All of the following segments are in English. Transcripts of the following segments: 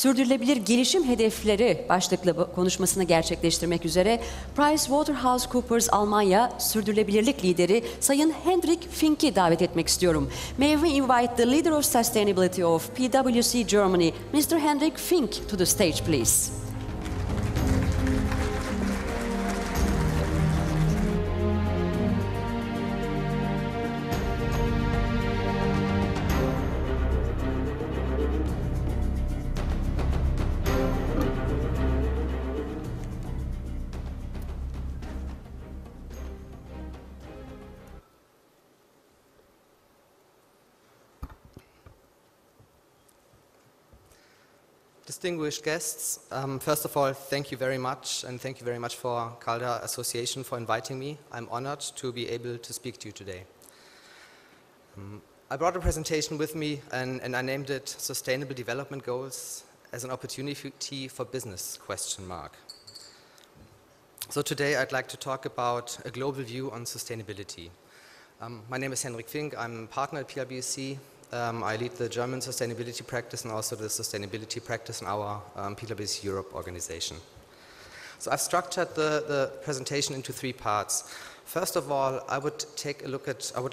sürdürülebilir gelişim hedefleri başlıklı konuşmasını gerçekleştirmek üzere PricewaterhouseCoopers Almanya sürdürülebilirlik lideri Sayın Hendrik Fink'i davet etmek istiyorum. May we invite the leader of sustainability of PwC Germany, Mr. Hendrik Fink, to the stage, please. Distinguished guests, first of all, thank you very much, and thank you very much for KalDer Association for inviting me. I'm honored to be able to speak to you today. I brought a presentation with me, and I named it Sustainable Development Goals as an Opportunity for Business, ? So today I'd like to talk about a global view on sustainability. My name is Hendrik Fink. I'm a partner at PwC. I lead the German sustainability practice and also the sustainability practice in our PwC Europe organization. So I've structured the presentation into 3 parts. First of all, I would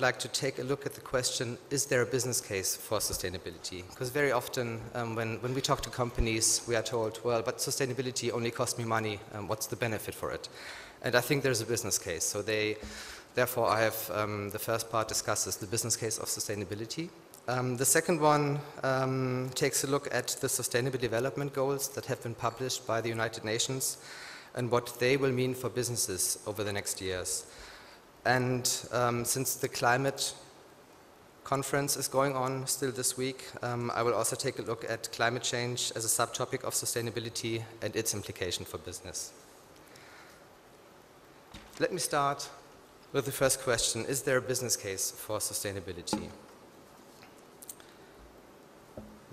like to take a look at the question, is there a business case for sustainability? Because very often when we talk to companies, we are told, well, but sustainability only costs me money, what's the benefit for it? And I think there's a business case. So therefore I have, the first part discusses the business case of sustainability. The second one takes a look at the Sustainable Development Goals that have been published by the United Nations and what they will mean for businesses over the next years. And since the climate conference is going on still this week, I will also take a look at climate change as a subtopic of sustainability and its implication for business. Let me start with the first question, is there a business case for sustainability?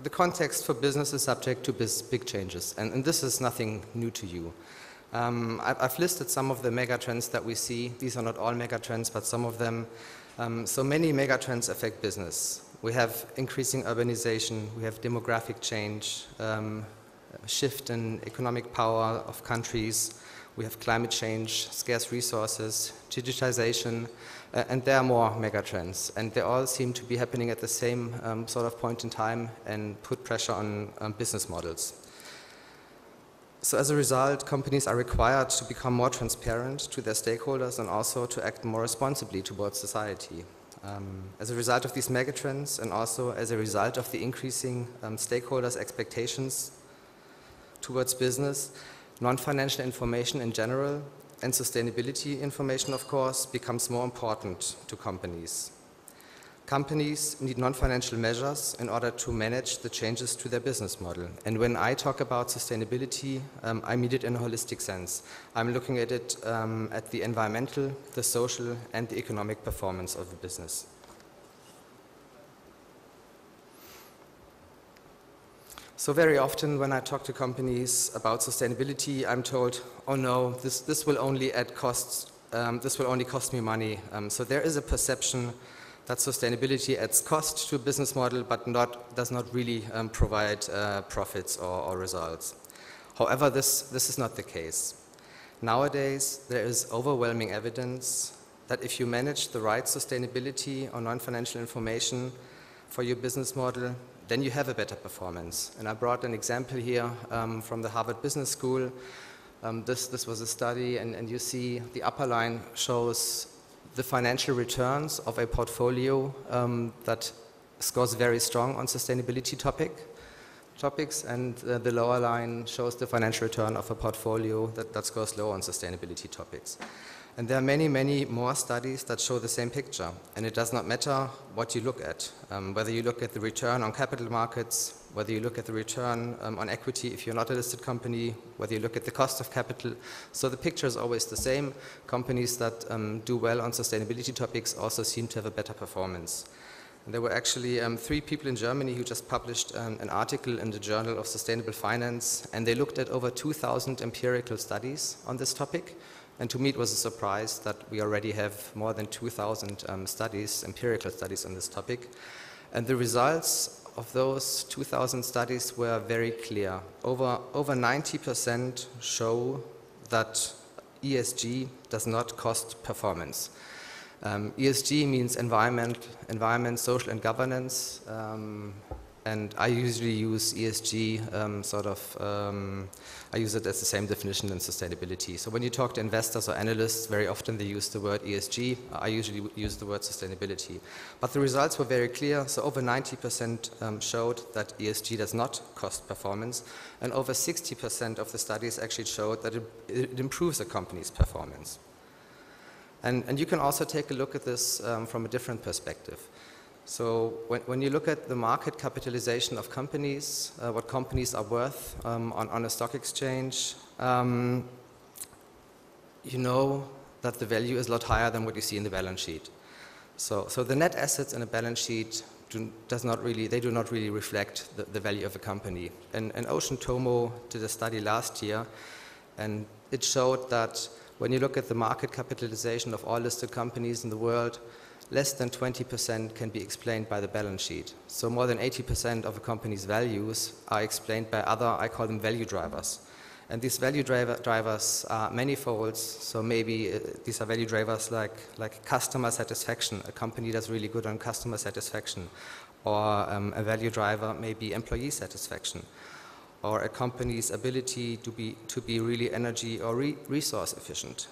The context for business is subject to big changes, and this is nothing new to you. I've listed some of the megatrends that we see. These are not all megatrends, but some of them. So many megatrends affect business. We have increasing urbanization, we have demographic change, shift in economic power of countries, we have climate change, scarce resources, digitization, and there are more megatrends. And they all seem to be happening at the same sort of point in time and put pressure on business models. So as a result, companies are required to become more transparent to their stakeholders and also to act more responsibly towards society. As a result of these megatrends and also as a result of the increasing stakeholders' expectations towards business, non-financial information in general and sustainability information, of course, becomes more important to companies. Companies need non-financial measures in order to manage the changes to their business model. And when I talk about sustainability, I mean it in a holistic sense. I'm looking at it at the environmental, the social, and the economic performance of the business. So very often when I talk to companies about sustainability, I'm told, oh no, this will only add costs, this will only cost me money. So there is a perception that sustainability adds cost to a business model, but does not really provide profits or results. However, this is not the case. Nowadays, there is overwhelming evidence that if you manage the right sustainability or non-financial information for your business model, then you have a better performance. And I brought an example here from the Harvard Business School. This was a study, and you see the upper line shows the financial returns of a portfolio that scores very strong on sustainability topics, and the lower line shows the financial return of a portfolio that scores low on sustainability topics. And there are many, many more studies that show the same picture. And it does not matter what you look at, whether you look at the return on capital markets, whether you look at the return on equity if you're not a listed company, whether you look at the cost of capital. So the picture is always the same. Companies that do well on sustainability topics also seem to have a better performance. And there were actually 3 people in Germany who just published an article in the Journal of Sustainable Finance, and they looked at over 2,000 empirical studies on this topic. And to me it was a surprise that we already have more than 2,000 empirical studies on this topic. And the results of those 2,000 studies were very clear. Over 90% show that ESG does not cost performance. ESG means environment, social and governance, and I usually use ESG I use it as the same definition in sustainability. So when you talk to investors or analysts, very often they use the word ESG. I usually use the word sustainability. But the results were very clear. So over 90% showed that ESG does not cost performance, and over 60% of the studies actually showed that it improves a company's performance. And you can also take a look at this from a different perspective. So when you look at the market capitalization of companies, what companies are worth on a stock exchange, you know that the value is a lot higher than what you see in the balance sheet. So the net assets in a balance sheet do not really reflect the value of a company. And Ocean Tomo did a study last year, and it showed that when you look at the market capitalization of all listed companies in the world, less than 20% can be explained by the balance sheet. So more than 80% of a company's values are explained by other, I call them value drivers. And these value drivers are manifolds. So maybe these are value drivers like customer satisfaction. A company does really good on customer satisfaction. Or a value driver may be employee satisfaction. Or a company's ability to be really energy or resource efficient.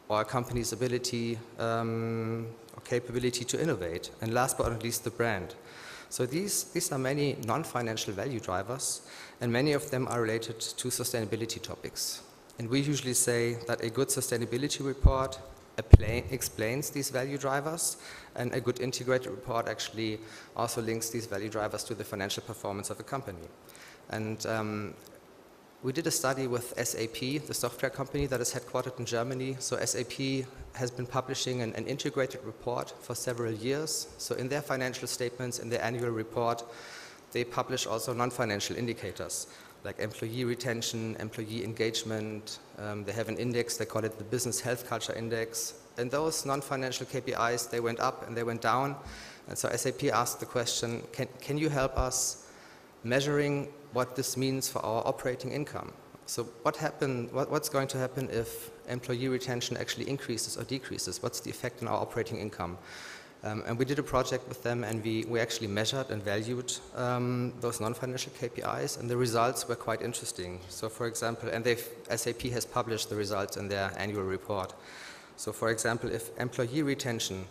Or a company's ability or capability to innovate, and last but not least, the brand. So these are many non-financial value drivers, and many of them are related to sustainability topics. And we usually say that a good sustainability report explains these value drivers, and a good integrated report actually also links these value drivers to the financial performance of a company. And we did a study with SAP, the software company that is headquartered in Germany. So SAP has been publishing an integrated report for several years. So in their financial statements, in their annual report, they publish also non-financial indicators like employee retention, employee engagement. They have an index, they call it the Business Health Culture Index. And those non-financial KPIs, they went up and they went down. And so SAP asked the question, can you help us measuring what this means for our operating income? So what's going to happen if employee retention actually increases or decreases? What's the effect on our operating income? And we did a project with them, and we actually measured and valued those non-financial KPIs, and the results were quite interesting. So for example, and SAP has published the results in their annual report. So for example, if employee retention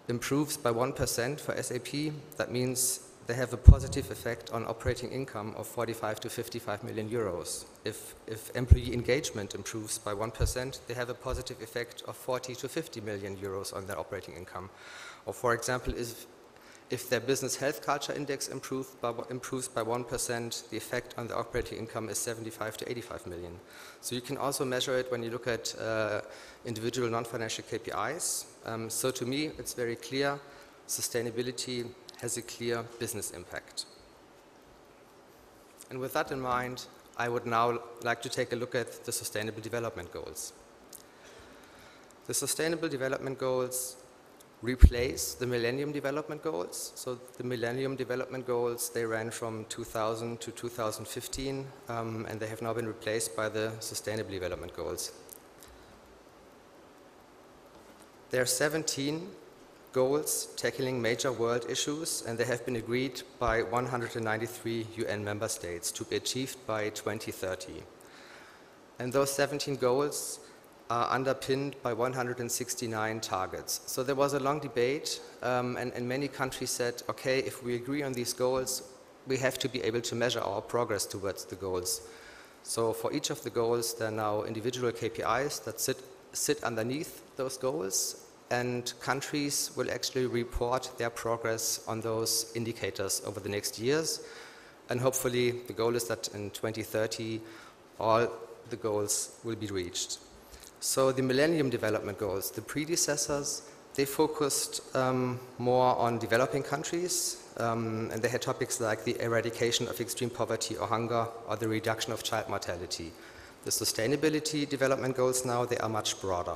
improves by 1% for SAP, that means they have a positive effect on operating income of 45 to 55 million euros. If employee engagement improves by 1%, they have a positive effect of 40 to 50 million euros on their operating income. Or for example, if their business health culture index improves by 1%, the effect on the operating income is 75 to 85 million. So you can also measure it when you look at individual non-financial KPIs. So to me, it's very clear, sustainability has a clear business impact. And with that in mind, I would now like to take a look at the Sustainable Development Goals. The Sustainable Development Goals replace the Millennium Development Goals. So the Millennium Development Goals, they ran from 2000 to 2015, and they have now been replaced by the Sustainable Development Goals. There are 17 goals tackling major world issues, and they have been agreed by 193 UN member states to be achieved by 2030. And those 17 goals are underpinned by 169 targets. So there was a long debate, and many countries said, okay, if we agree on these goals, we have to be able to measure our progress towards the goals. So for each of the goals, there are now individual KPIs that sit underneath those goals, and countries will actually report their progress on those indicators over the next years. And hopefully the goal is that in 2030 all the goals will be reached. So the Millennium Development Goals, the predecessors, they focused more on developing countries, and they had topics like the eradication of extreme poverty or hunger, or the reduction of child mortality. The Sustainability Development Goals now, they are much broader.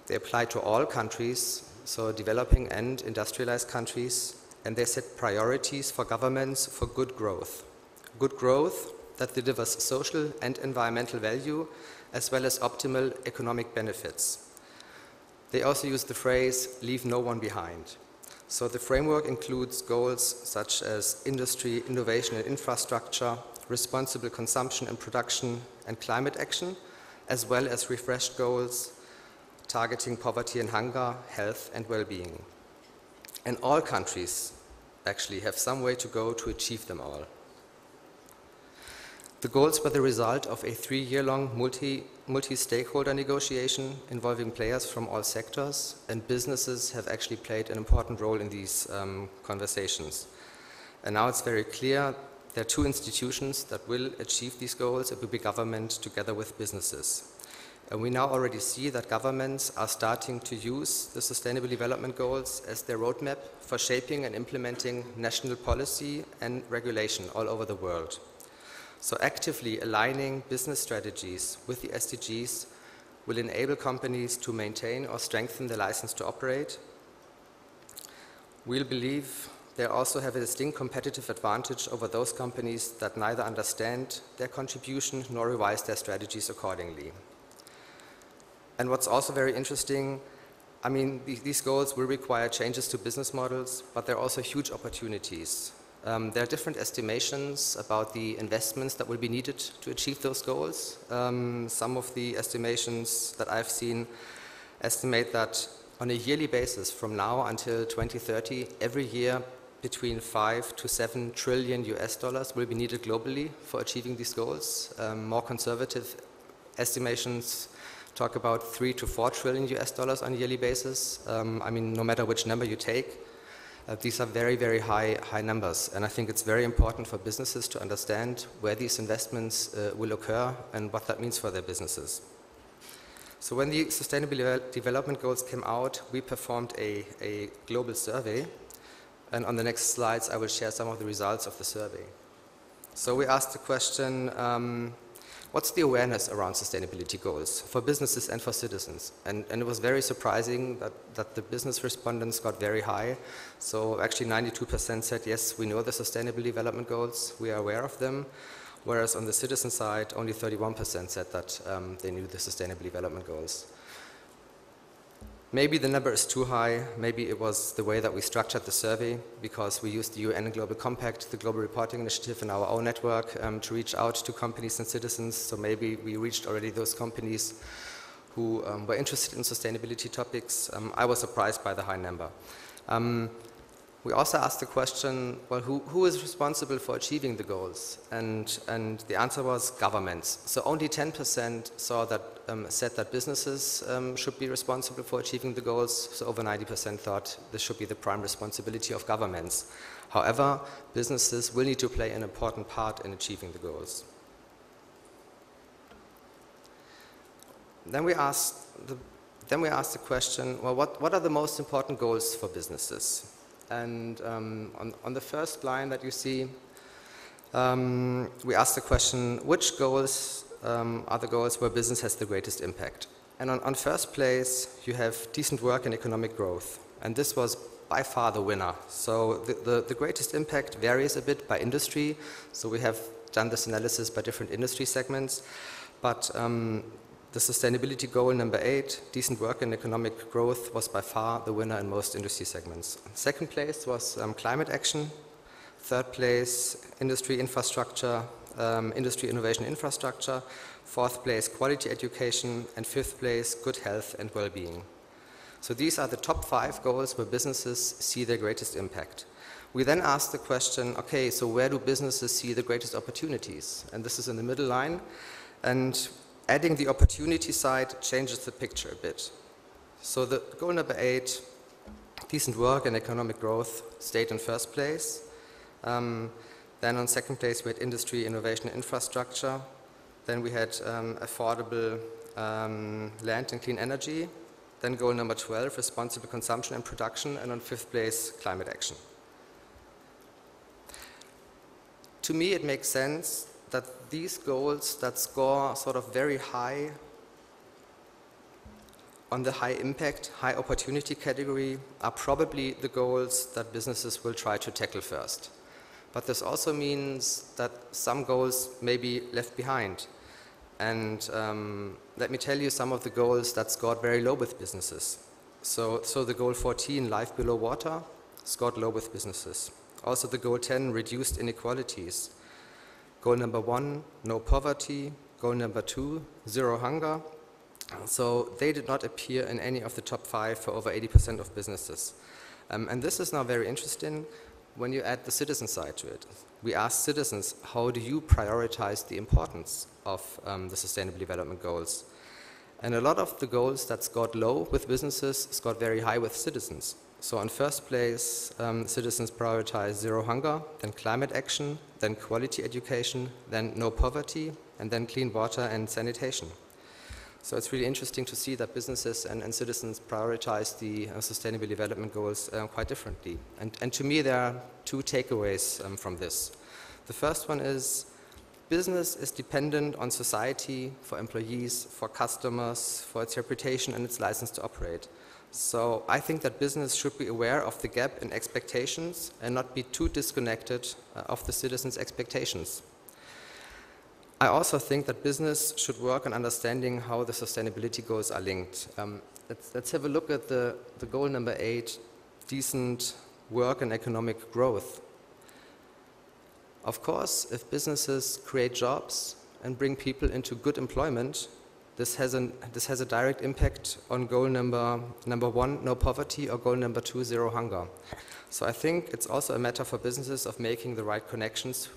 They apply to all countries, so developing and industrialized countries, and they set priorities for governments for good growth. Good growth that delivers social and environmental value, as well as optimal economic benefits. They also use the phrase, leave no one behind. So the framework includes goals such as industry, innovation and infrastructure, responsible consumption and production, and climate action, as well as refreshed goals targeting poverty and hunger, health and well-being. And all countries actually have some way to go to achieve them all. The goals were the result of a 3-year-long multi-stakeholder negotiation involving players from all sectors, and businesses have actually played an important role in these conversations. And now it's very clear there are 2 institutions that will achieve these goals. It will be government together with businesses. And we now already see that governments are starting to use the Sustainable Development Goals as their roadmap for shaping and implementing national policy and regulation all over the world. So actively aligning business strategies with the SDGs will enable companies to maintain or strengthen their license to operate. We believe they also have a distinct competitive advantage over those companies that neither understand their contribution nor revise their strategies accordingly. And what's also very interesting, I mean, these goals will require changes to business models, but there are also huge opportunities. There are different estimations about the investments that will be needed to achieve those goals. Some of the estimations that I've seen estimate that on a yearly basis from now until 2030, every year between 5 to 7 trillion US dollars will be needed globally for achieving these goals. More conservative estimations talk about 3 to 4 trillion US dollars on a yearly basis. I mean, no matter which number you take, these are very, very high numbers, and I think it's very important for businesses to understand where these investments will occur and what that means for their businesses. So when the Sustainable Development Goals came out, we performed a global survey, and on the next slides I will share some of the results of the survey. So we asked the question, what's the awareness around sustainability goals for businesses and for citizens? And it was very surprising that the business respondents got very high. So actually 92% said, yes, we know the Sustainable Development Goals, we are aware of them. Whereas on the citizen side, only 31% said that they knew the Sustainable Development Goals. Maybe the number is too high, maybe it was the way that we structured the survey, because we used the UN Global Compact, the Global Reporting Initiative in our own network to reach out to companies and citizens, so maybe we reached already those companies who were interested in sustainability topics. I was surprised by the high number. We also asked the question, well, who is responsible for achieving the goals? And the answer was governments. So only 10% said that businesses should be responsible for achieving the goals. So over 90% thought this should be the prime responsibility of governments. However, businesses will need to play an important part in achieving the goals. Then we asked the question, well, what are the most important goals for businesses? And on the first line that you see, we asked the question, which goals are the goals where business has the greatest impact? And on first place, you have decent work and economic growth. And this was by far the winner. So the greatest impact varies a bit by industry. So we have done this analysis by different industry segments. But the sustainability goal number 8, decent work and economic growth, was by far the winner in most industry segments. Second place was climate action. Third place, industry infrastructure, industry innovation infrastructure. Fourth place, quality education. And fifth place, good health and well-being. So these are the top 5 goals where businesses see their greatest impact. We then asked the question, okay, so where do businesses see the greatest opportunities? And this is in the middle line. And adding the opportunity side changes the picture a bit. So the goal number 8, decent work and economic growth, stayed in first place. Then on second place we had industry, innovation, and infrastructure. Then we had affordable land and clean energy. Then goal number 12, responsible consumption and production. And on 5th place, climate action. To me, it makes sense that these goals that score sort of very high on the high impact, high opportunity category are probably the goals that businesses will try to tackle first. But this also means that some goals may be left behind. And let me tell you some of the goals that scored very low with businesses. So the goal 14, life below water, scored low with businesses. Also the goal 10, reduced inequalities. Goal number 1, no poverty. Goal number 2, zero hunger. So they did not appear in any of the top 5 for over 80% of businesses. And this is now very interesting when you add the citizen side to it. We asked citizens, how do you prioritize the importance of the Sustainable Development Goals? And a lot of the goals that scored low with businesses scored very high with citizens. So in first place, citizens prioritize zero hunger, then climate action, then quality education, then no poverty, and then clean water and sanitation. So it's really interesting to see that businesses and citizens prioritize the Sustainable Development Goals quite differently. And to me, there are 2 takeaways from this. The first one is business is dependent on society for employees, for customers, for its reputation and its license to operate. So I think that business should be aware of the gap in expectations and not be too disconnected of the citizens' expectations. I also think that business should work on understanding how the sustainability goals are linked. Let's have a look at the goal number 8, decent work and economic growth. Of course, if businesses create jobs and bring people into good employment, this has a direct impact on goal number 1, no poverty, or goal number 2, zero hunger. So I think it's also a matter for businesses of making the right connections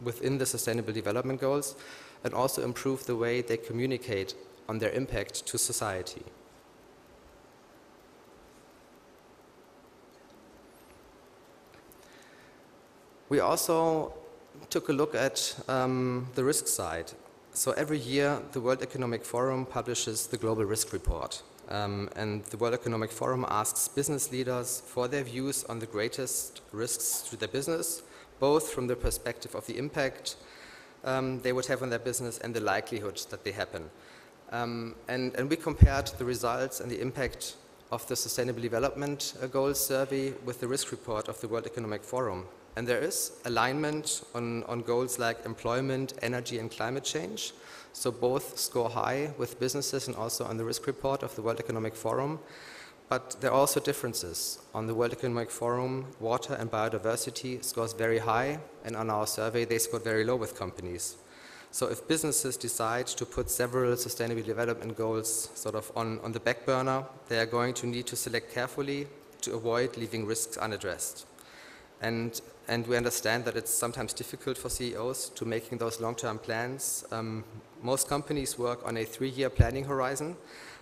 within the Sustainable Development Goals and also improve the way they communicate on their impact to society. We also took a look at the risk side. So every year, the World Economic Forum publishes the Global Risk Report. And the World Economic Forum asks business leaders for their views on the greatest risks to their business, both from the perspective of the impact they would have on their business and the likelihood that they happen. And we compared the results and the impact of the Sustainable Development Goals survey with the risk report of the World Economic Forum. And there is alignment on goals like employment, energy, and climate change. So both score high with businesses and also on the risk report of the World Economic Forum. But there are also differences. On the World Economic Forum, water and biodiversity scores very high, and on our survey, they scored very low with companies. So if businesses decide to put several sustainable development goals sort of on the back burner, they are going to need to select carefully to avoid leaving risks unaddressed. And we understand that it's sometimes difficult for CEOs to making those long-term plans. Most companies work on a 3-year planning horizon,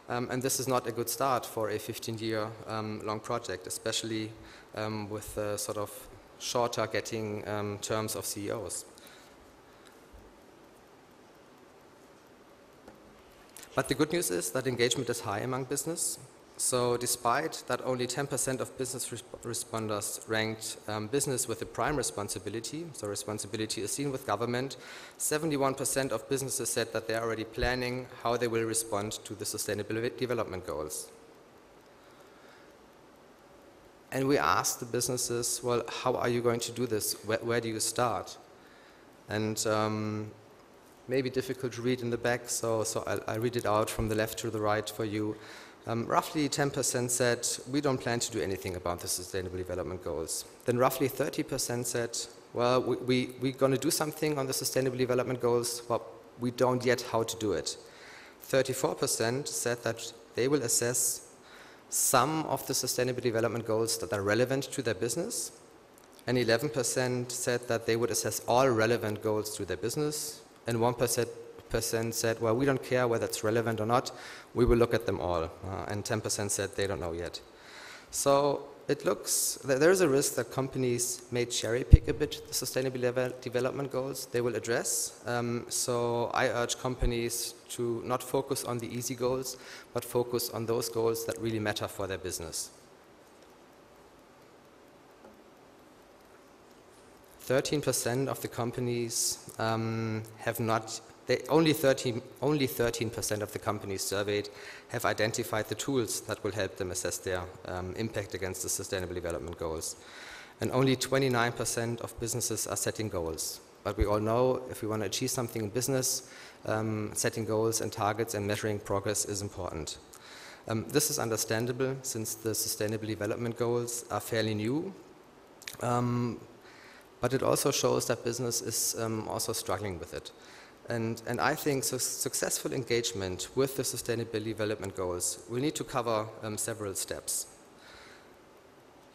and this is not a good start for a 15-year long project, especially with sort of shorter getting terms of CEOs. But the good news is that engagement is high among business. So despite that only 10% of business responders ranked business with a prime responsibility, so responsibility is seen with government, 71% of businesses said that they are already planning how they will respond to the Sustainable Development Goals. And we asked the businesses, well, how are you going to do this? Where do you start? And maybe difficult to read in the back, so I'll read it out from the left to the right for you. Roughly 10% said, we don't plan to do anything about the Sustainable Development Goals. Then roughly 30% said, well, we're going to do something on the Sustainable Development Goals, but we don't yet how to do it. 34% said that they will assess some of the Sustainable Development Goals that are relevant to their business. And 11% said that they would assess all relevant goals to their business. And 1% said, well, we don't care whether it's relevant or not, we will look at them all. And 10% said they don't know yet. So it looks, there is a risk that companies may cherry pick a bit the Sustainable Development Goals they will address. So I urge companies to not focus on the easy goals, but focus on those goals that really matter for their business. 13% of the companies have not Only 13% of the companies surveyed have identified the tools that will help them assess their impact against the Sustainable Development Goals. And only 29% of businesses are setting goals. But we all know if we want to achieve something in business, setting goals and targets and measuring progress is important. This is understandable since the Sustainable Development Goals are fairly new, but it also shows that business is also struggling with it. And I think successful engagement with the Sustainable Development Goals will need to cover several steps.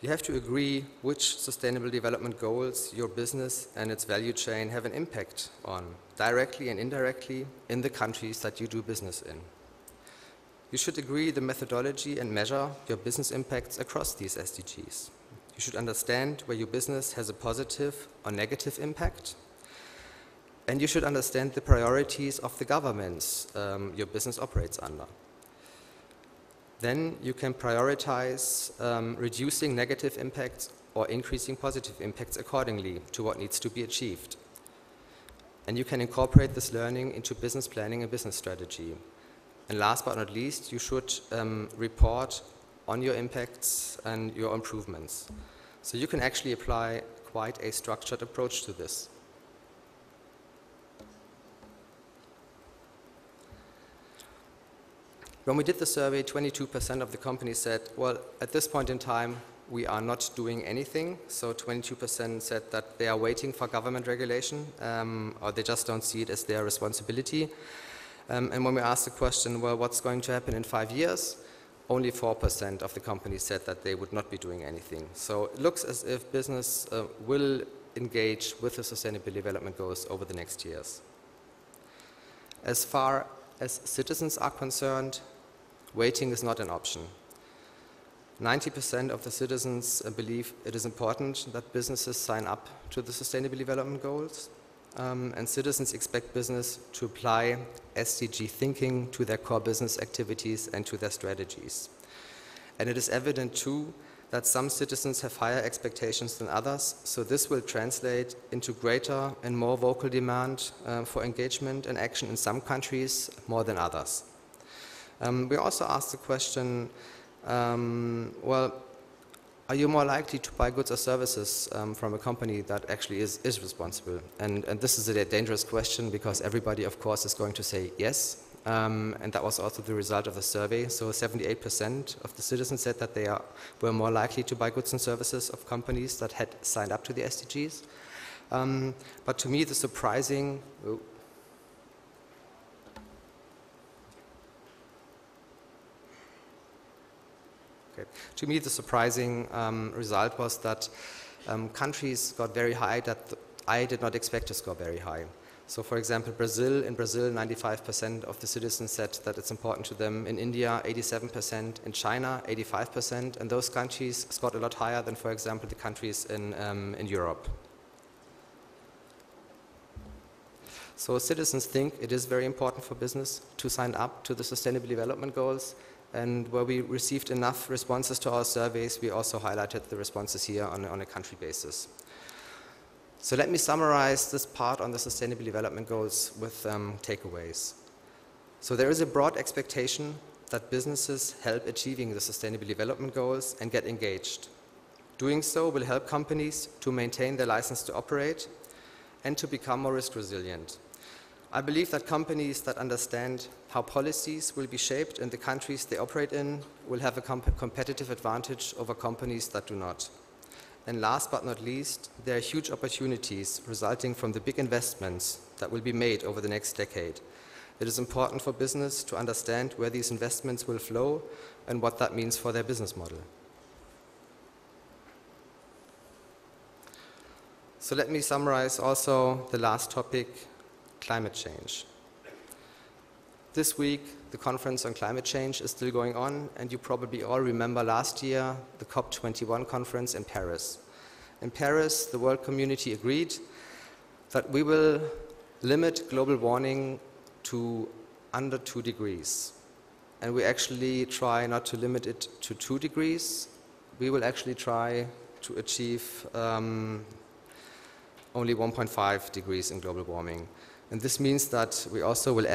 You have to agree which Sustainable Development Goals your business and its value chain have an impact on, directly and indirectly, in the countries that you do business in. You should agree the methodology and measure your business impacts across these SDGs. You should understand where your business has a positive or negative impact. And you should understand the priorities of the governments your business operates under. Then you can prioritize reducing negative impacts or increasing positive impacts accordingly to what needs to be achieved. And you can incorporate this learning into business planning and business strategy. And last but not least, you should report on your impacts and your improvements. So you can actually apply quite a structured approach to this. When we did the survey, 22% of the companies said, well, at this point in time, we are not doing anything. So 22% said that they are waiting for government regulation, or they just don't see it as their responsibility. And when we asked the question, well, what's going to happen in 5 years? Only 4% of the companies said that they would not be doing anything. So it looks as if business will engage with the Sustainable Development Goals over the next years. As far as citizens are concerned, waiting is not an option. 90% of the citizens believe it is important that businesses sign up to the Sustainable Development Goals, and citizens expect business to apply SDG thinking to their core business activities and to their strategies. And it is evident too that some citizens have higher expectations than others, so this will translate into greater and more vocal demand for engagement and action in some countries more than others. We also asked the question, well, are you more likely to buy goods or services from a company that actually is responsible? And this is a dangerous question because everybody, of course, is going to say yes. And that was also the result of the survey. So 78% of the citizens said that they were more likely to buy goods and services of companies that had signed up to the SDGs. But to me, the surprising... To me, the surprising result was that countries got very high that I did not expect to score very high. So, for example, in Brazil, 95% of the citizens said that it's important to them. In India, 87%. In China, 85%. And those countries scored a lot higher than, for example, the countries in Europe. So citizens think it is very important for business to sign up to the Sustainable Development Goals. And where we received enough responses to our surveys, we also highlighted the responses here on a country basis. So let me summarize this part on the Sustainable Development Goals with takeaways. So there is a broad expectation that businesses help achieving the Sustainable Development Goals and get engaged. Doing so will help companies to maintain their license to operate and to become more risk resilient. I believe that companies that understand how policies will be shaped in the countries they operate in will have a competitive advantage over companies that do not. And last but not least, there are huge opportunities resulting from the big investments that will be made over the next decade. It is important for business to understand where these investments will flow and what that means for their business model. So let me summarize also the last topic, climate change. This week, the conference on climate change is still going on, and you probably all remember last year, the COP21 conference in Paris. In Paris, the world community agreed that we will limit global warming to under 2 degrees. And we actually try not to limit it to 2 degrees. We will actually try to achieve only 1.5 degrees in global warming. And this means that we also will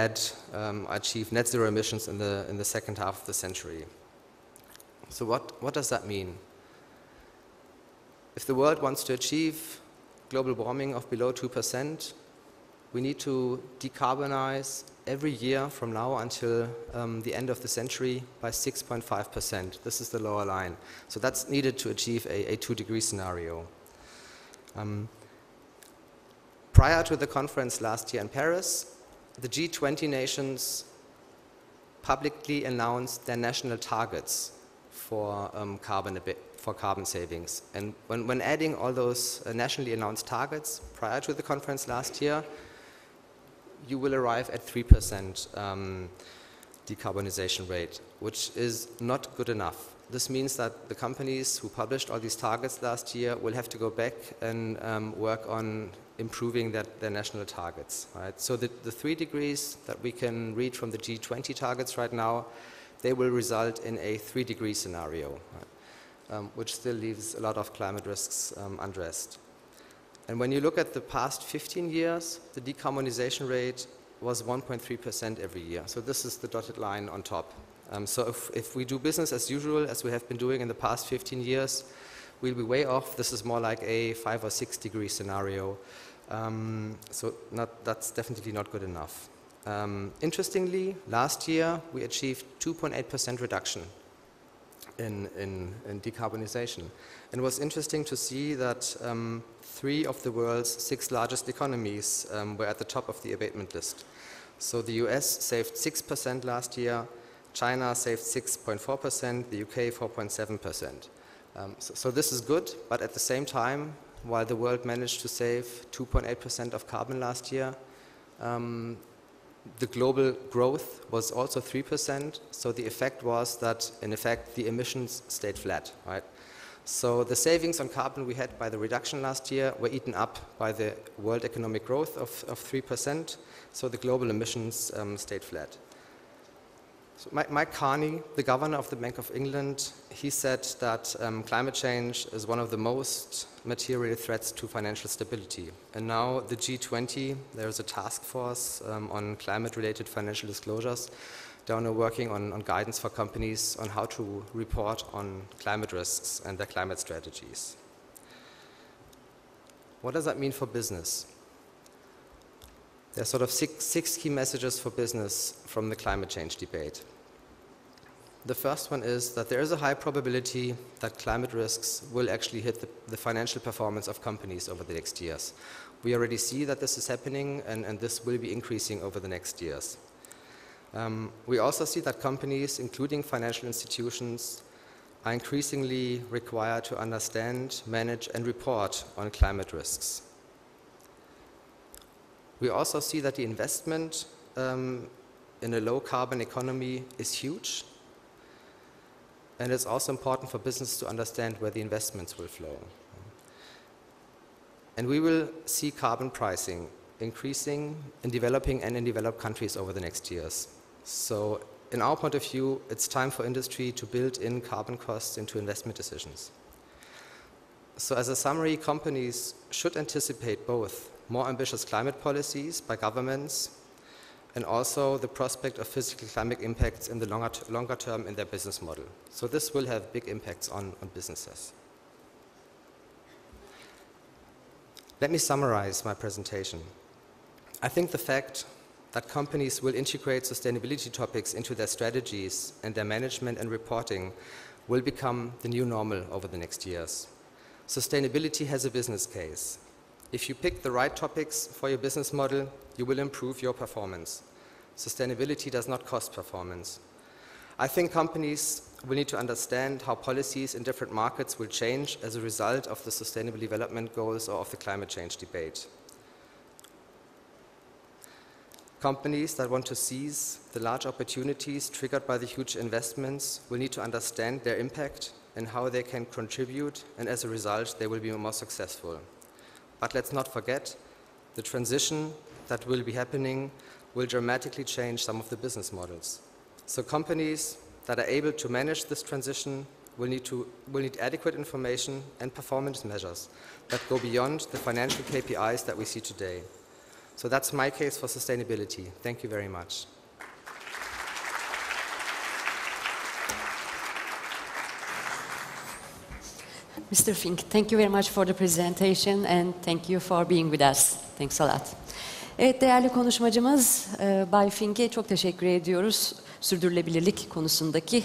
achieve net zero emissions in the second half of the century. So what does that mean? If the world wants to achieve global warming of below 2%, we need to decarbonize every year from now until the end of the century by 6.5%. This is the lower line. So that's needed to achieve a 2-degree scenario. Prior to the conference last year in Paris, the G20 nations publicly announced their national targets for carbon savings. And when adding all those nationally announced targets prior to the conference last year, you will arrive at 3% decarbonization rate, which is not good enough. This means that the companies who published all these targets last year will have to go back and work on improving their national targets. Right? So the 3 degrees that we can read from the G20 targets right now, they will result in a 3-degree scenario, right? Which still leaves a lot of climate risks unaddressed. And when you look at the past 15 years, the decarbonization rate was 1.3% every year. So this is the dotted line on top. So if we do business as usual, as we have been doing in the past 15 years, we'll be way off. This is more like a 5 or 6 degree scenario. So that's definitely not good enough. Interestingly, last year we achieved 2.8% reduction in decarbonization. And it was interesting to see that 3 of the world's 6 largest economies were at the top of the abatement list. So the US saved 6% last year, China saved 6.4%, the UK 4.7%. So this is good, but at the same time, while the world managed to save 2.8% of carbon last year, the global growth was also 3%, so the effect was that, in effect, the emissions stayed flat, right? So the savings on carbon we had by the reduction last year were eaten up by the world economic growth of 3%, so the global emissions stayed flat. So Mike Carney, the governor of the Bank of England, he said that climate change is one of the most material threats to financial stability. And now the G20, there's a task force on climate-related financial disclosures. They're now working on guidance for companies on how to report on climate risks and their climate strategies. What does that mean for business? There are sort of six key messages for business from the climate change debate. The first one is that there is a high probability that climate risks will actually hit the financial performance of companies over the next years. We already see that this is happening, and this will be increasing over the next years. We also see that companies, including financial institutions, are increasingly required to understand, manage, and report on climate risks. We also see that the investment in a low-carbon economy is huge, and it's also important for business to understand where the investments will flow. And we will see carbon pricing increasing in developing and in developed countries over the next years. So in our point of view, it's time for industry to build in carbon costs into investment decisions. So as a summary, companies should anticipate both more ambitious climate policies by governments and also the prospect of physical climate impacts in the longer term in their business model. So this will have big impacts on businesses. Let me summarize my presentation. I think the fact that companies will integrate sustainability topics into their strategies and their management and reporting will become the new normal over the next years. Sustainability has a business case. If you pick the right topics for your business model, you will improve your performance. Sustainability does not cost performance. I think companies will need to understand how policies in different markets will change as a result of the Sustainable Development Goals or of the climate change debate. Companies that want to seize the large opportunities triggered by the huge investments will need to understand their impact and how they can contribute, and as a result, they will be more successful. But let's not forget, the transition that will be happening will dramatically change some of the business models. So companies that are able to manage this transition will need adequate information and performance measures that go beyond the financial KPIs that we see today. So that's my case for sustainability. Thank you very much. Mr. Fink, thank you very much for the presentation and thank you for being with us. Thanks a lot. Evet, değerli konuşmacımız Bay Fink'e çok teşekkür ediyoruz sürdürülebilirlik konusundaki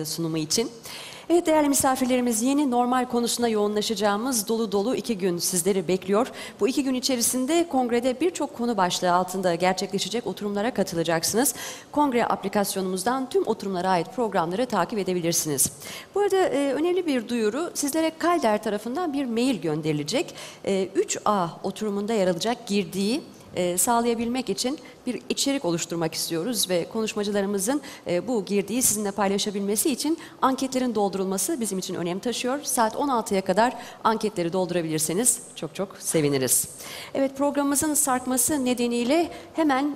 sunumu için. Evet, değerli misafirlerimiz, yeni normal konusuna yoğunlaşacağımız dolu dolu 2 gün sizleri bekliyor. Bu 2 gün içerisinde kongrede birçok konu başlığı altında gerçekleşecek oturumlara katılacaksınız. Kongre aplikasyonumuzdan tüm oturumlara ait programları takip edebilirsiniz. Bu arada önemli bir duyuru, sizlere KalDer tarafından bir mail gönderilecek. 3A oturumunda yer alacak girdiği sağlayabilmek için bir içerik oluşturmak istiyoruz ve konuşmacılarımızın bu girdiği sizinle paylaşabilmesi için anketlerin doldurulması bizim için önem taşıyor. Saat 16'ya kadar anketleri doldurabilirseniz çok çok seviniriz. Evet, programımızın sarkması nedeniyle hemen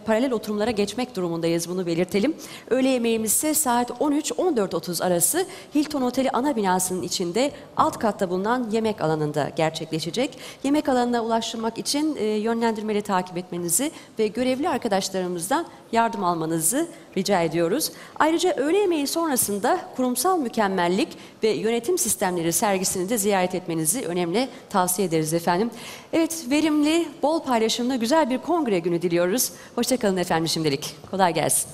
paralel oturumlara geçmek durumundayız, bunu belirtelim. Öğle yemeğimiz ise saat 13-14.30 arası Hilton Oteli ana binasının içinde alt katta bulunan yemek alanında gerçekleşecek. Yemek alanına ulaştırmak için yönlendirmeleri takip etmenizi ve görevli arkadaşlarımızdan yardım almanızı rica ediyoruz. Ayrıca öğle yemeği sonrasında kurumsal mükemmellik ve yönetim sistemleri sergisini de ziyaret etmenizi önemli tavsiye ederiz efendim. Evet, verimli, bol paylaşımlı güzel bir kongre günü diliyoruz. Hoşça kalın efendim şimdilik. Kolay gelsin.